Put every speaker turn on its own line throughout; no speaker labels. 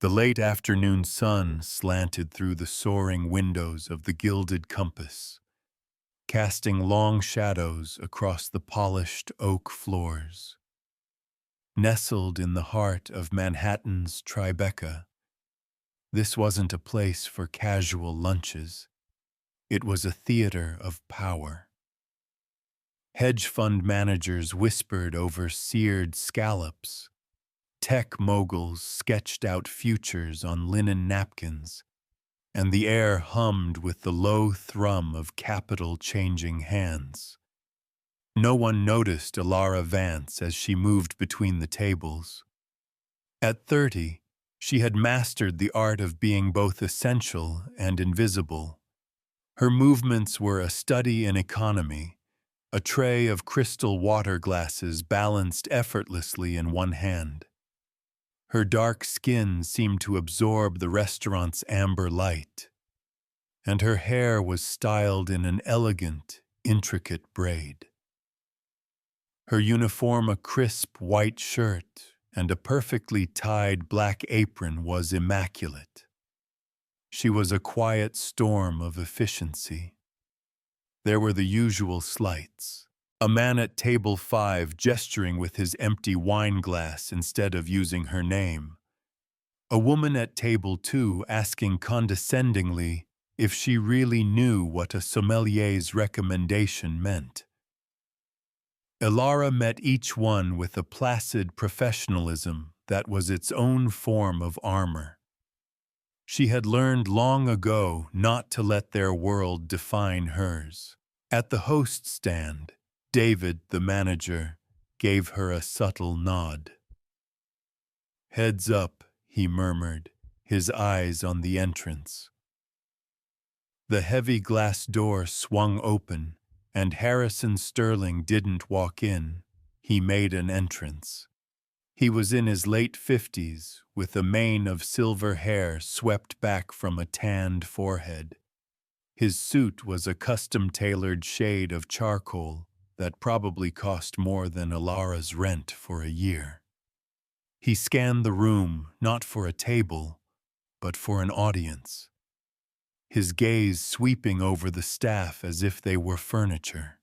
The late afternoon sun slanted through the soaring windows of the gilded compass, casting long shadows across the polished oak floors. Nestled in the heart of Manhattan's Tribeca, this wasn't a place for casual lunches. It was a theater of power. Hedge fund managers whispered over seared scallops. Tech moguls sketched out futures on linen napkins, and the air hummed with the low thrum of capital changing hands. No one noticed Elara Vance as she moved between the tables. At 30, she had mastered the art of being both essential and invisible. Her movements were a study in economy, a tray of crystal water glasses balanced effortlessly in one hand. Her dark skin seemed to absorb the restaurant's amber light, and her hair was styled in an elegant, intricate braid. Her uniform, a crisp white shirt and a perfectly tied black apron, was immaculate. She was a quiet storm of efficiency. There were the usual slights. A man at table 5 gesturing with his empty wine glass instead of using her name. A woman at table 2 asking condescendingly if she really knew what a sommelier's recommendation meant. Elara met each one with a placid professionalism that was its own form of armor. She had learned long ago not to let their world define hers. At the host stand, David, the manager, gave her a subtle nod. "Heads up," he murmured, his eyes on the entrance. The heavy glass door swung open, and Harrison Sterling didn't walk in. He made an entrance. He was in his late 50s, with a mane of silver hair swept back from a tanned forehead. His suit was a custom-tailored shade of charcoal that probably cost more than Elara's rent for a year. He scanned the room not for a table, but for an audience, his gaze sweeping over the staff as if they were furniture.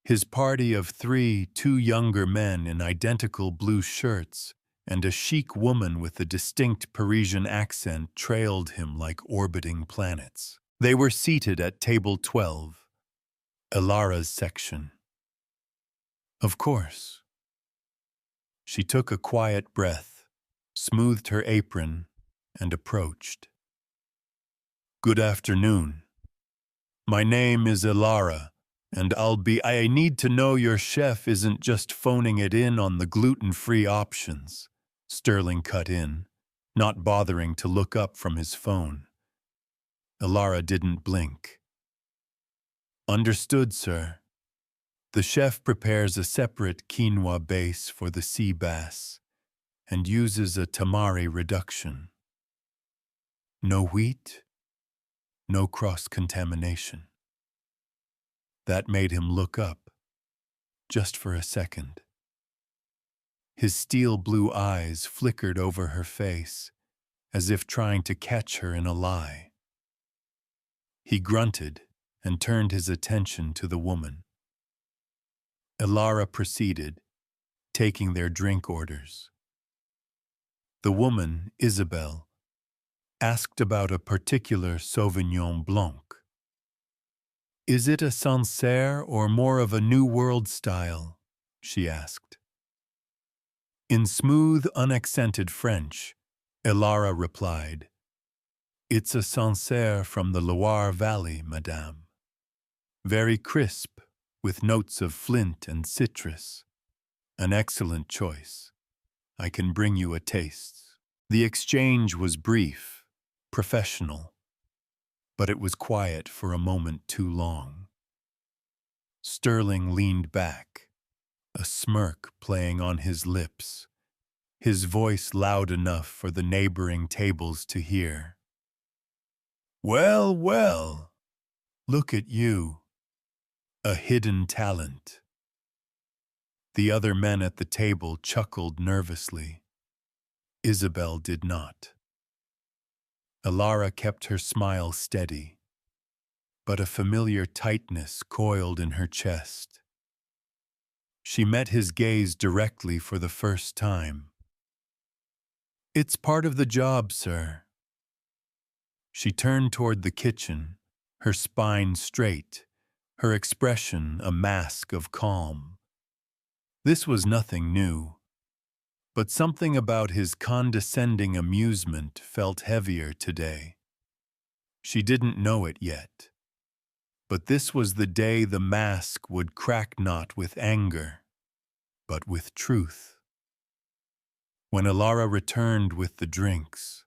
His party of 2 younger men in identical blue shirts and a chic woman with a distinct Parisian accent trailed him like orbiting planets. They were seated at table 12, Elara's section. Of course. She took a quiet breath, smoothed her apron, and approached. "Good afternoon. My name is Elara, and I need to know your chef isn't just phoning it in on the gluten-free options," Sterling cut in, not bothering to look up from his phone. Elara didn't blink. "Understood, sir. The chef prepares a separate quinoa base for the sea bass and uses a tamari reduction. No wheat, no cross-contamination." That made him look up, just for a second. His steel blue eyes flickered over her face, as if trying to catch her in a lie. He grunted and turned his attention to the woman. Elara proceeded, taking their drink orders. The woman, Isabel, asked about a particular Sauvignon Blanc. "Is it a Sancerre or more of a New World style?" she asked. In smooth, unaccented French, Elara replied, "It's a Sancerre from the Loire Valley, madame. Very crisp, with notes of flint and citrus. An excellent choice. I can bring you a taste." The exchange was brief, professional, but it was quiet for a moment too long. Sterling leaned back, a smirk playing on his lips, his voice loud enough for the neighboring tables to hear. "Well, well, look at you. A hidden talent." The other men at the table chuckled nervously. Isabel did not. Alara kept her smile steady, but a familiar tightness coiled in her chest. She met his gaze directly for the first time. "It's part of the job, sir." She turned toward the kitchen, her spine straight, her expression a mask of calm. This was nothing new, but something about his condescending amusement felt heavier today. She didn't know it yet, but this was the day the mask would crack not with anger, but with truth. When Alara returned with the drinks,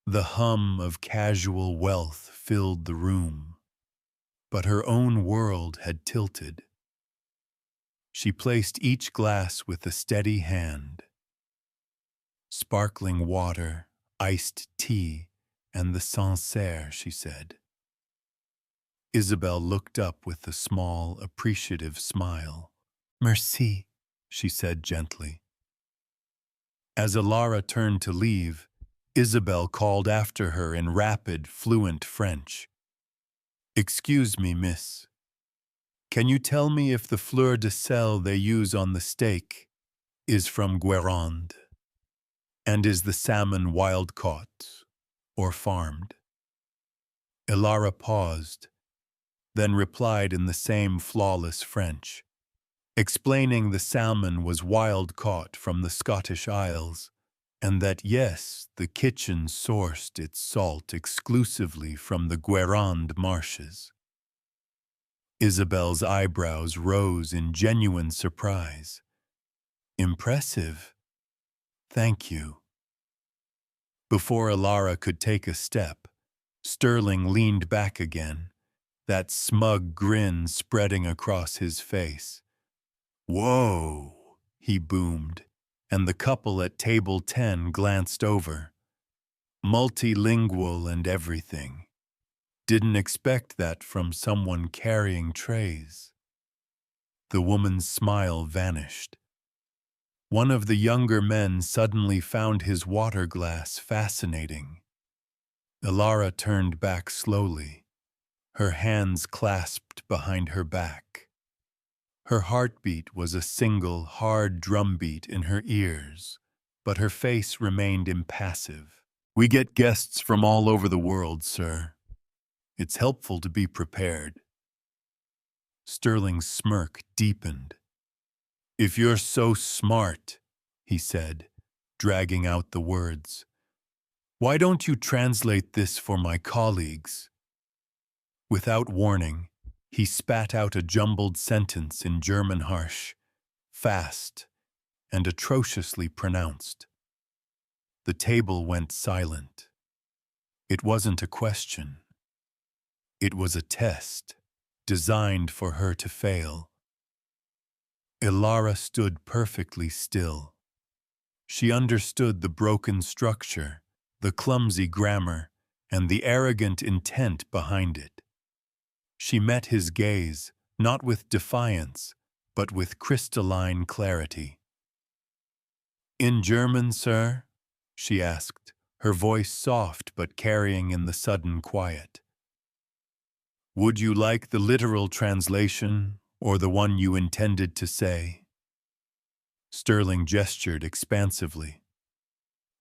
the hum of casual wealth filled the room, but her own world had tilted. She placed each glass with a steady hand. "Sparkling water, iced tea, and the Sancerre," she said. Isabel looked up with a small, appreciative smile. "Merci," she said gently. As Alara turned to leave, Isabel called after her in rapid, fluent French. "Excuse me, miss. Can you tell me if the fleur de sel they use on the steak is from Guérande? And is the salmon wild-caught or farmed?" Ilara paused, then replied in the same flawless French, explaining the salmon was wild-caught from the Scottish Isles, and that yes, the kitchen sourced its salt exclusively from the Guérande marshes. Isabel's eyebrows rose in genuine surprise. "Impressive. Thank you." Before Alara could take a step, Sterling leaned back again, that smug grin spreading across his face. "Whoa," he boomed, and the couple at table 10 glanced over. Multilingual and everything. Didn't expect that from someone carrying trays. The woman's smile vanished. One of the younger men suddenly found his water glass fascinating. Ilara turned back slowly, her hands clasped behind her back. Her heartbeat was a single, hard drumbeat in her ears, but her face remained impassive. "We get guests from all over the world, sir. It's helpful to be prepared." Sterling's smirk deepened. "If you're so smart," he said, dragging out the words, "why don't you translate this for my colleagues?" Without warning, he spat out a jumbled sentence in German harsh, fast, and atrociously pronounced. The table went silent. It wasn't a question. It was a test, designed for her to fail. Ilara stood perfectly still. She understood the broken structure, the clumsy grammar, and the arrogant intent behind it. She met his gaze, not with defiance, but with crystalline clarity. "In German, sir?" she asked, her voice soft but carrying in the sudden quiet. "Would you like the literal translation, or the one you intended to say?" Sterling gestured expansively.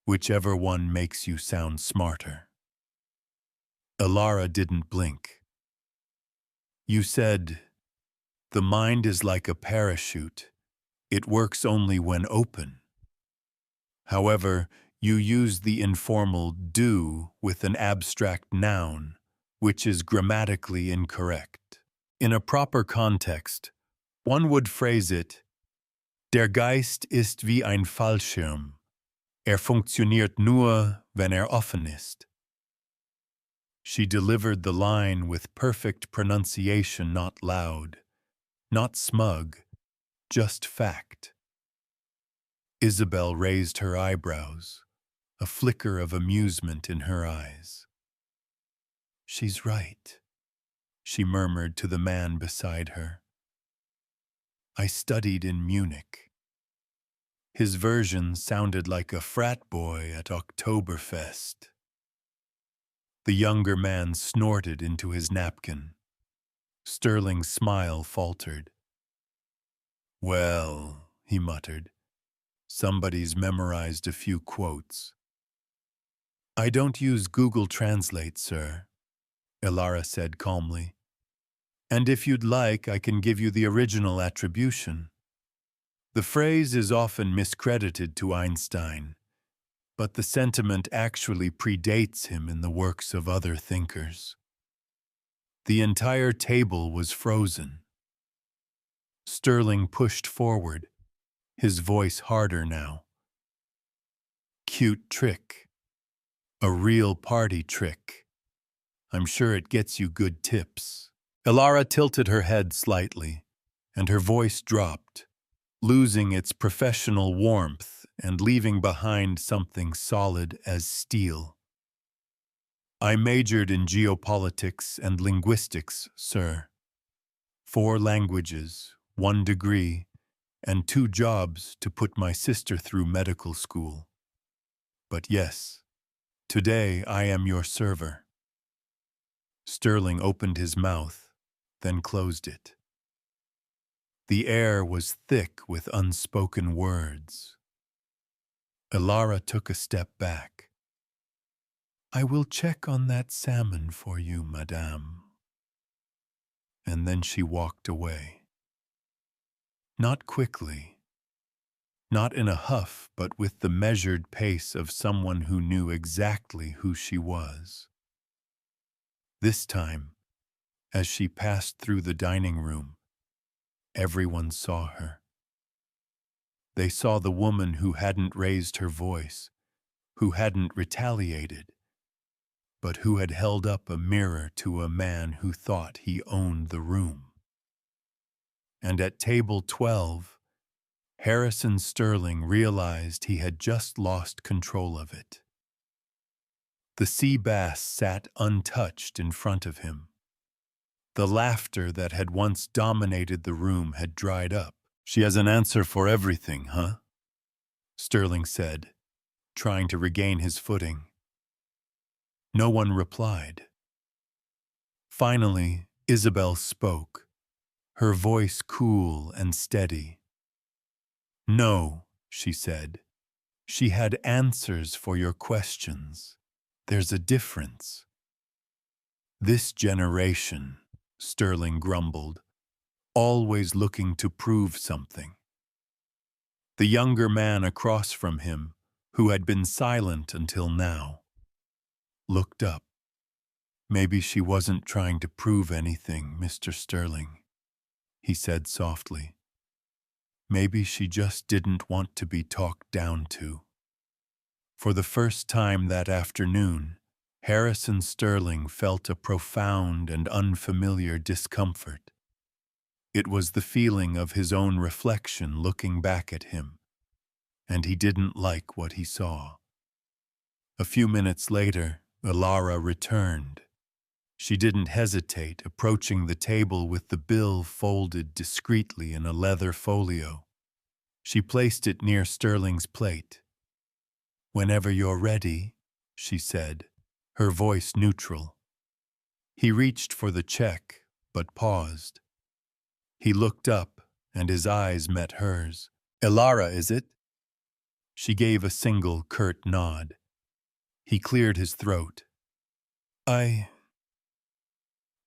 "Whichever one makes you sound smarter." Ilara didn't blink. "You said, 'The mind is like a parachute. It works only when open.' However, you use the informal 'do' with an abstract noun, which is grammatically incorrect. In a proper context, one would phrase it, 'Der Geist ist wie ein Fallschirm. Funktioniert nur, wenn offen ist.'" She delivered the line with perfect pronunciation, not loud, not smug, just fact. Isabel raised her eyebrows, a flicker of amusement in her eyes. "She's right," she murmured to the man beside her. "I studied in Munich." His version sounded like a frat boy at Oktoberfest. The younger man snorted into his napkin. Sterling's smile faltered. Well, he muttered, somebody's memorized a few quotes. I don't use Google Translate, sir, Elara said calmly. And if you'd like, I can give you the original attribution. The phrase is often miscredited to Einstein, but the sentiment actually predates him in the works of other thinkers. The entire table was frozen. Sterling pushed forward, his voice harder now. Cute trick. A real party trick. I'm sure it gets you good tips. Elara tilted her head slightly, and her voice dropped, losing its professional warmth and leaving behind something solid as steel. I majored in geopolitics and linguistics, sir. 4 languages, 1 degree, and 2 jobs to put my sister through medical school. But yes, today I am your server. Sterling opened his mouth, then closed it. The air was thick with unspoken words. Elara took a step back. I will check on that salmon for you, madame. And then she walked away. Not quickly, not in a huff, but with the measured pace of someone who knew exactly who she was. This time, as she passed through the dining room, everyone saw her. They saw the woman who hadn't raised her voice, who hadn't retaliated, but who had held up a mirror to a man who thought he owned the room. And at table 12, Harrison Sterling realized he had just lost control of it. The sea bass sat untouched in front of him. The laughter that had once dominated the room had dried up. She has an answer for everything, huh? Sterling said, trying to regain his footing. No one replied. Finally, Isabel spoke, her voice cool and steady. No, she said. She had answers for your questions. There's a difference. This generation, Sterling grumbled, always looking to prove something. The younger man across from him, who had been silent until now, looked up. Maybe she wasn't trying to prove anything, Mr. Sterling, he said softly. Maybe she just didn't want to be talked down to. For the first time that afternoon, Harrison Sterling felt a profound and unfamiliar discomfort. It was the feeling of his own reflection looking back at him, and he didn't like what he saw. A few minutes later, Elara returned. She didn't hesitate, approaching the table with the bill folded discreetly in a leather folio. She placed it near Sterling's plate. Whenever you're ready, she said, her voice neutral. He reached for the check, but paused. He looked up, and his eyes met hers. Elara, is it? She gave a single curt nod. He cleared his throat. I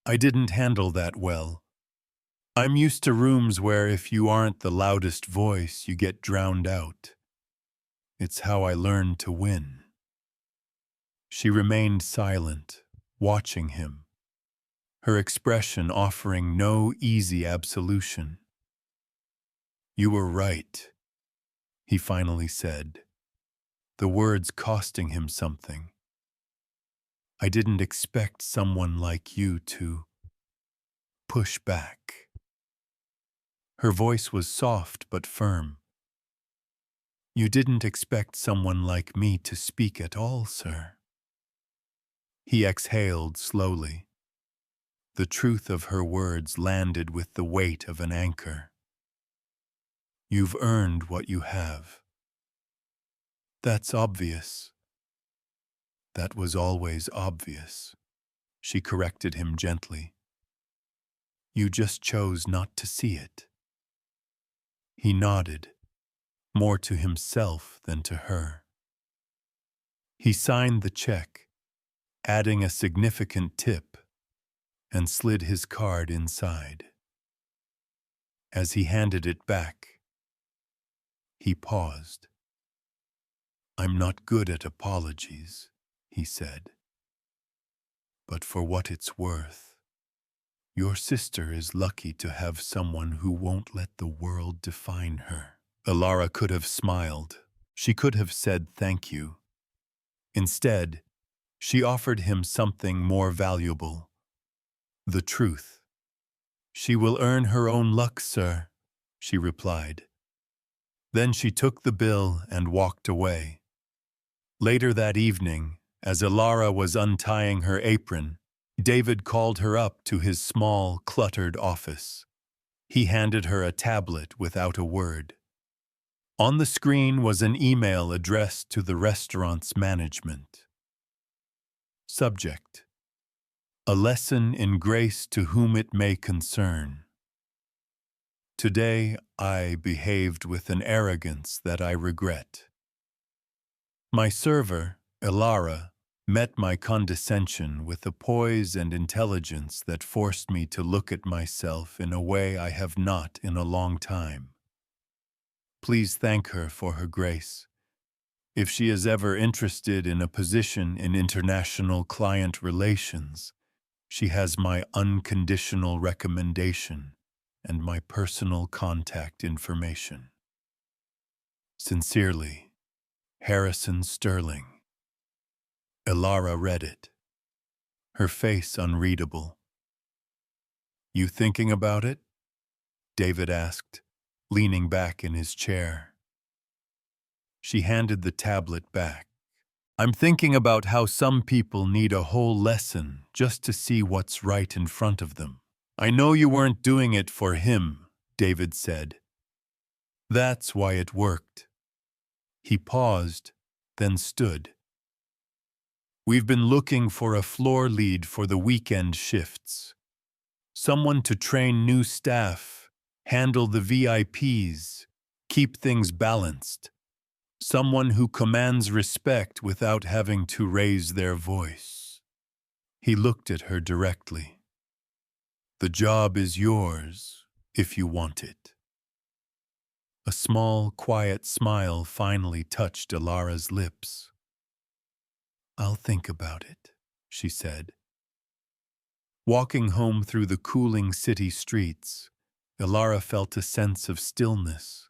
didn't handle that well. I'm used to rooms where if you aren't the loudest voice, you get drowned out. It's how I learned to win. She remained silent, watching him, her expression offering no easy absolution. You were right, he finally said, the words costing him something. I didn't expect someone like you to push back. Her voice was soft but firm. You didn't expect someone like me to speak at all, sir. He exhaled slowly. The truth of her words landed with the weight of an anchor. You've earned what you have. That's obvious. That was always obvious. She corrected him gently. You just chose not to see it. He nodded, more to himself than to her. He signed the check, adding a significant tip, and slid his card inside. As he handed it back, he paused. I'm not good at apologies, he said. But for what it's worth, your sister is lucky to have someone who won't let the world define her. Alara could have smiled. She could have said thank you. Instead, she offered him something more valuable. The truth. She will earn her own luck, sir, she replied. Then she took the bill and walked away. Later that evening, as Alara was untying her apron, David called her up to his small, cluttered office. He handed her a tablet without a word. On the screen was an email addressed to the restaurant's management. Subject: A lesson in grace to whom it may concern. Today I behaved with an arrogance that I regret. My server, Alara, met my condescension with a poise and intelligence that forced me to look at myself in a way I have not in a long time. Please thank her for her grace. If she is ever interested in a position in international client relations, she has my unconditional recommendation and my personal contact information. Sincerely, Harrison Sterling. Alara read it, her face unreadable. You thinking about it? David asked, leaning back in his chair. She handed the tablet back. I'm thinking about how some people need a whole lesson just to see what's right in front of them. I know you weren't doing it for him, David said. That's why it worked. He paused, then stood. We've been looking for a floor lead for the weekend shifts. Someone to train new staff, handle the VIPs, keep things balanced. Someone who commands respect without having to raise their voice. He looked at her directly. The job is yours, if you want it. A small, quiet smile finally touched Alara's lips. I'll think about it, she said. Walking home through the cooling city streets, Alara felt a sense of stillness.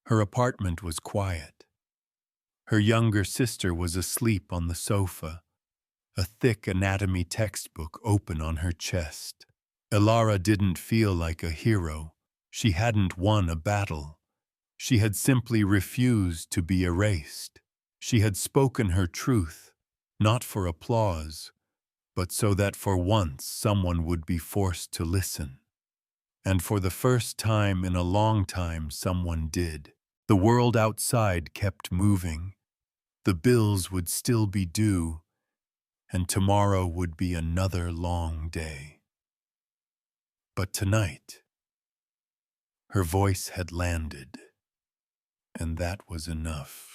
Her apartment was quiet. Her younger sister was asleep on the sofa, a thick anatomy textbook open on her chest. Alara didn't feel like a hero. She hadn't won a battle. She had simply refused to be erased. She had spoken her truth, not for applause, but so that for once someone would be forced to listen. And for the first time in a long time, someone did. The world outside kept moving. The bills would still be due, and tomorrow would be another long day. But tonight, her voice had landed, and that was enough.